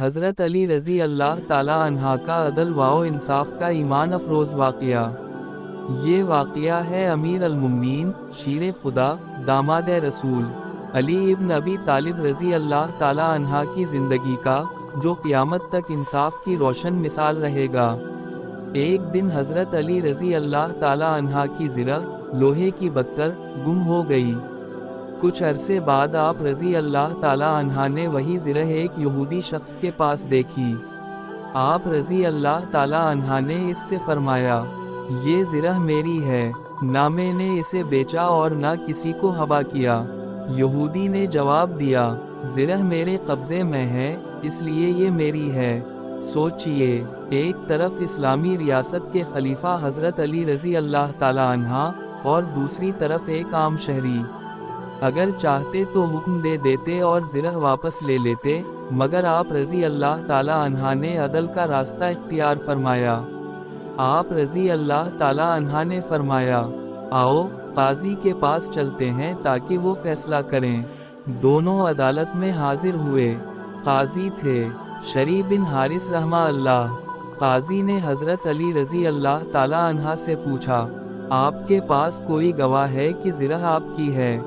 حضرت علی رضی اللہ تعالی عنہ کا عدل و انصاف کا ایمان افروز واقعہ۔ یہ واقعہ ہے امیر المومنین، شیر خدا، داماد رسول علی ابن ابی طالب رضی اللہ تعالی عنہ کی زندگی کا، جو قیامت تک انصاف کی روشن مثال رہے گا۔ ایک دن حضرت علی رضی اللہ تعالی عنہ کی زرہ، لوہے کی بتر، گم ہو گئی۔ کچھ عرصے بعد آپ رضی اللہ تعالی عنہ نے وہی زرہ ایک یہودی شخص کے پاس دیکھی۔ آپ رضی اللہ تعالی عنہ نے اس سے فرمایا، یہ زرہ میری ہے، نہ میں نے اسے بیچا اور نہ کسی کو حبا کیا۔ یہودی نے جواب دیا، زرہ میرے قبضے میں ہے، اس لیے یہ میری ہے۔ سوچئے، ایک طرف اسلامی ریاست کے خلیفہ حضرت علی رضی اللہ تعالی عنہ، اور دوسری طرف ایک عام شہری۔ اگر چاہتے تو حکم دے دیتے اور زرہ واپس لے لیتے، مگر آپ رضی اللہ تعالی عنہ نے عدل کا راستہ اختیار فرمایا۔ آپ رضی اللہ تعالی عنہ نے فرمایا، آؤ قاضی کے پاس چلتے ہیں تاکہ وہ فیصلہ کریں۔ دونوں عدالت میں حاضر ہوئے۔ قاضی تھے شریح بن حارث رحمہ اللہ۔ قاضی نے حضرت علی رضی اللہ تعالی عنہ سے پوچھا، آپ کے پاس کوئی گواہ ہے کہ زرہ آپ کی ہے؟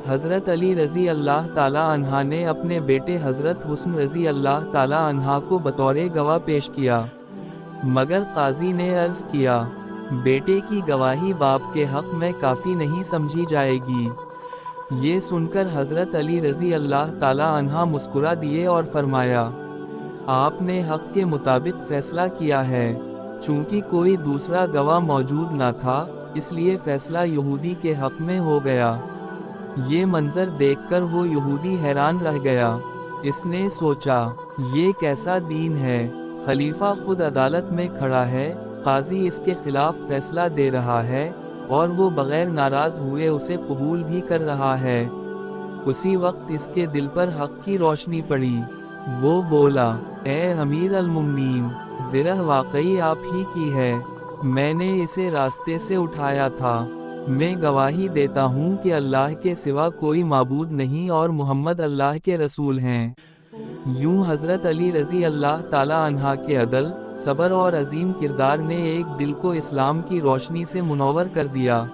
حضرت علی رضی اللہ تعالی عنہ نے اپنے بیٹے حضرت حسن رضی اللہ تعالی عنہ کو بطور گواہ پیش کیا، مگر قاضی نے عرض کیا، بیٹے کی گواہی باپ کے حق میں کافی نہیں سمجھی جائے گی۔ یہ سن کر حضرت علی رضی اللہ تعالی عنہ مسکرا دیے اور فرمایا، آپ نے حق کے مطابق فیصلہ کیا ہے۔ چونکہ کوئی دوسرا گواہ موجود نہ تھا، اس لیے فیصلہ یہودی کے حق میں ہو گیا۔ یہ منظر دیکھ کر وہ یہودی حیران رہ گیا۔ اس نے سوچا، یہ کیسا دین ہے؟ خلیفہ خود عدالت میں کھڑا ہے، قاضی اس کے خلاف فیصلہ دے رہا ہے، اور وہ بغیر ناراض ہوئے اسے قبول بھی کر رہا ہے۔ اسی وقت اس کے دل پر حق کی روشنی پڑی۔ وہ بولا، اے امیر المومنین، زرہ واقعی آپ ہی کی ہے، میں نے اسے راستے سے اٹھایا تھا۔ میں گواہی دیتا ہوں کہ اللہ کے سوا کوئی معبود نہیں اور محمد اللہ کے رسول ہیں۔ یوں حضرت علی رضی اللہ تعالی عنہ کے عدل، صبر اور عظیم کردار نے ایک دل کو اسلام کی روشنی سے منور کر دیا۔